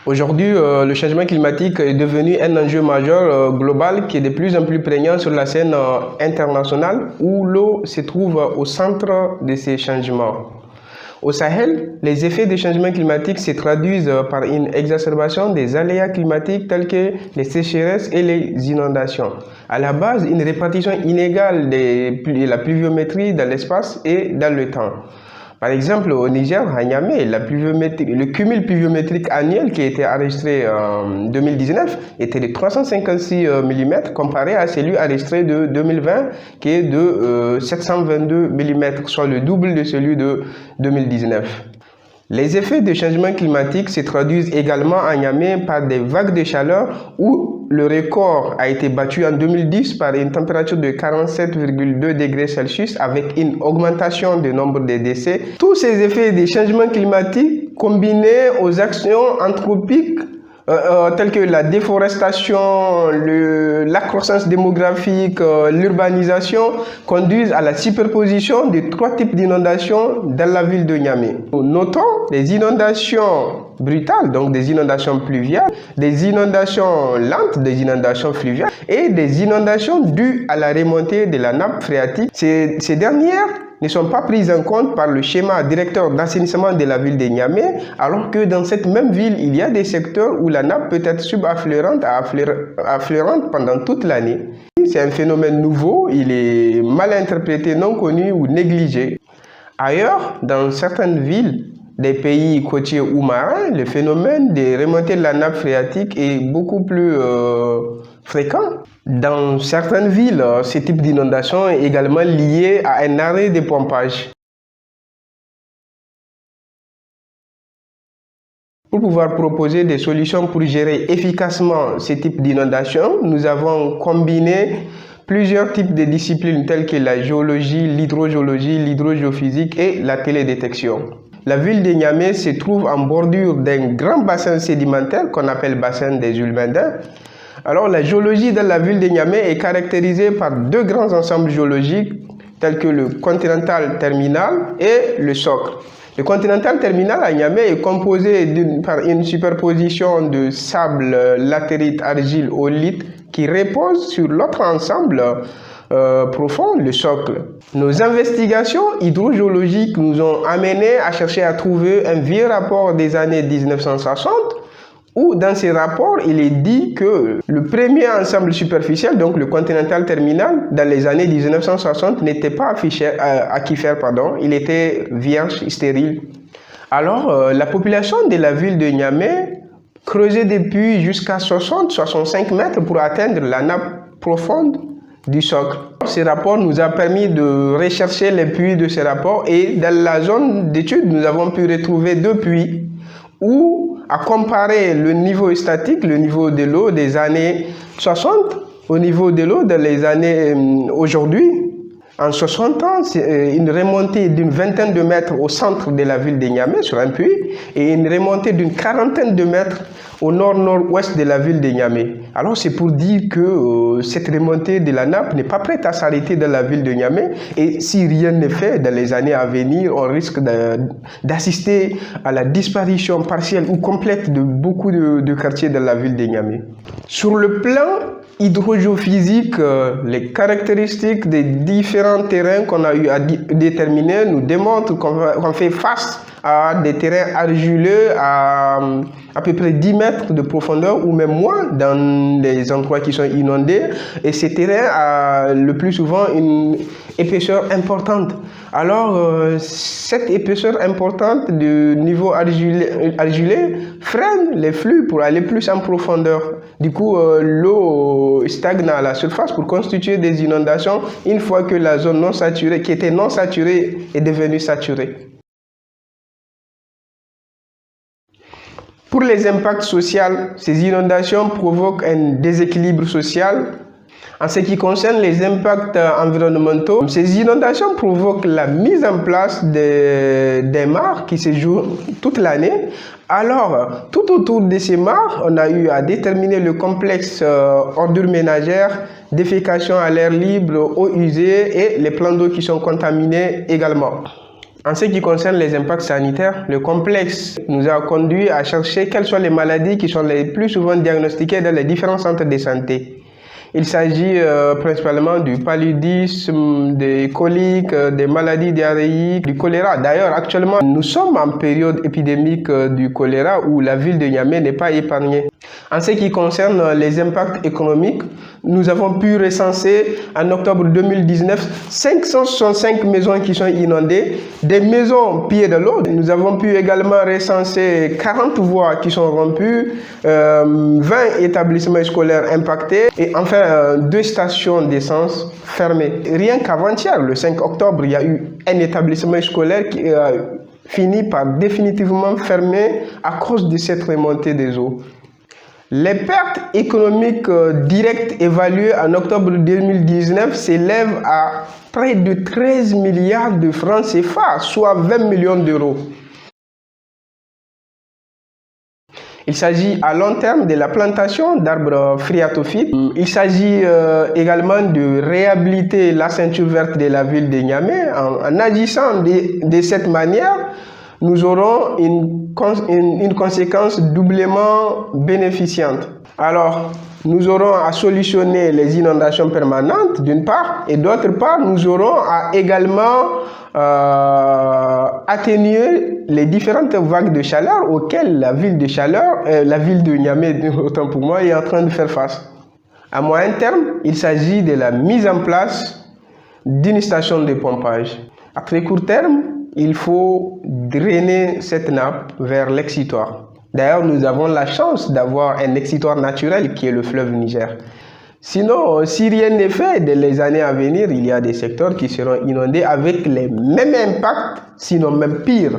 Aujourd'hui, le changement climatique est devenu un enjeu majeur global qui est de plus en plus prégnant sur la scène internationale où l'eau se trouve au centre de ces changements. Au Sahel, les effets des changements climatiques se traduisent par une exacerbation des aléas climatiques tels que les sécheresses et les inondations. À la base, une répartition inégale de la pluviométrie dans l'espace et dans le temps. Par exemple, au Niger, à Niamey, le cumul pluviométrique annuel qui a été enregistré en 2019 était de 356 mm comparé à celui enregistré de 2020 qui est de 722 mm, soit le double de celui de 2019. Les effets de changement climatique se traduisent également à Niamey par des vagues de chaleur où le record a été battu en 2010 par une température de 47,2 degrés Celsius avec une augmentation du nombre de décès. Tous ces effets des changements climatiques combinés aux actions anthropiques telles que la déforestation, la croissance démographique, l'urbanisation, conduisent à la superposition de trois types d'inondations dans la ville de Niamey. Notons des inondations brutales, donc des inondations pluviales, des inondations lentes, des inondations fluviales et des inondations dues à la remontée de la nappe phréatique. Ces dernières ne sont pas prises en compte par le schéma directeur d'assainissement de la ville de Niamey, alors que dans cette même ville, il y a des secteurs où la nappe peut être subaffleurante à affleurante pendant toute l'année. C'est un phénomène nouveau, il est mal interprété, non connu ou négligé. Ailleurs, dans certaines villes des pays côtiers ou marins, le phénomène de remontée de la nappe phréatique est beaucoup plus fréquent. Dans certaines villes, ce type d'inondation est également lié à un arrêt de pompage. Pour pouvoir proposer des solutions pour gérer efficacement ce type d'inondation, nous avons combiné plusieurs types de disciplines telles que la géologie, l'hydrogéologie, l'hydrogéophysique et la télédétection. La ville de Niamey se trouve en bordure d'un grand bassin sédimentaire qu'on appelle bassin des Ulmendins. Alors la géologie dans la ville de Niamey est caractérisée par deux grands ensembles géologiques tels que le continental terminal et le socle. Le continental terminal à Niamey est composé par une superposition de sable, latérite, argile, oolite qui repose sur l'autre ensemble profond, le socle. Nos investigations hydrogéologiques nous ont amenés à chercher à trouver un vieux rapport des années 1960 où dans ces rapports, il est dit que le premier ensemble superficiel, donc le continental terminal, dans les années 1960, n'était pas aquifère, il était vierge, stérile. Alors, la population de la ville de Niamey creusait des puits jusqu'à 60-65 mètres pour atteindre la nappe profonde du socle. Ce rapport nous a permis de rechercher les puits de ces rapports et dans la zone d'étude, nous avons pu retrouver deux puits où, à comparer le niveau statique, le niveau de l'eau des années 60, au niveau de l'eau dans les années aujourd'hui. En 60 ans, c'est une remontée d'une vingtaine de mètres au centre de la ville de Niamey sur un puits et une remontée d'une quarantaine de mètres au nord-nord-ouest de la ville de Niamey. Alors c'est pour dire que cette remontée de la nappe n'est pas prête à s'arrêter dans la ville de Niamey et si rien n'est fait dans les années à venir, on risque d'assister à la disparition partielle ou complète de beaucoup de quartiers dans la ville de Niamey. Sur le plan hydrogéophysique, les caractéristiques des différents terrains qu'on a eu à déterminer nous démontrent qu'on fait face à des terrains argileux à peu près 10 mètres de profondeur ou même moins dans les endroits qui sont inondés. Et ces terrains ont le plus souvent une épaisseur importante. Alors, cette épaisseur importante du niveau argilé freine les flux pour aller plus en profondeur. Du coup, l'eau stagne à la surface pour constituer des inondations une fois que la zone non saturée, qui était non saturée, est devenue saturée. Pour les impacts sociaux, ces inondations provoquent un déséquilibre social. En ce qui concerne les impacts environnementaux, ces inondations provoquent la mise en place des mares qui se jouent toute l'année. Alors, tout autour de ces mares, on a eu à déterminer le complexe ordures ménagères, défécation à l'air libre, eau usée et les plans d'eau qui sont contaminés également. En ce qui concerne les impacts sanitaires, le complexe nous a conduit à chercher quelles sont les maladies qui sont les plus souvent diagnostiquées dans les différents centres de santé. Il s'agit principalement du paludisme, des coliques, des maladies diarrhéiques, du choléra. D'ailleurs, actuellement, nous sommes en période épidémique du choléra où la ville de Niamey n'est pas épargnée. En ce qui concerne les impacts économiques, nous avons pu recenser en octobre 2019 565 maisons qui sont inondées, des maisons pillées de l'eau. Nous avons pu également recenser 40 voies qui sont rompues, 20 établissements scolaires impactés et enfin 2 stations d'essence fermées. Rien qu'avant-hier, le 5 octobre, il y a eu un établissement scolaire qui a fini par définitivement fermer à cause de cette remontée des eaux. Les pertes économiques directes évaluées en octobre 2019 s'élèvent à près de 13 milliards de francs CFA, soit 20 millions d'euros. Il s'agit à long terme de la plantation d'arbres phréatophytes. Il s'agit également de réhabiliter la ceinture verte de la ville de Niamey. En agissant de cette manière, nous aurons une conséquence doublement bénéficiante. Alors, nous aurons à solutionner les inondations permanentes d'une part, et d'autre part, nous aurons à également atténuer les différentes vagues de chaleur auxquelles la ville de Niamey, autant pour moi, est en train de faire face. À moyen terme, il s'agit de la mise en place d'une station de pompage. À très court terme, il faut drainer cette nappe vers l'exutoire. D'ailleurs, nous avons la chance d'avoir un exutoire naturel qui est le fleuve Niger. Sinon, si rien n'est fait, dans les années à venir, il y a des secteurs qui seront inondés avec les mêmes impacts, sinon même pire.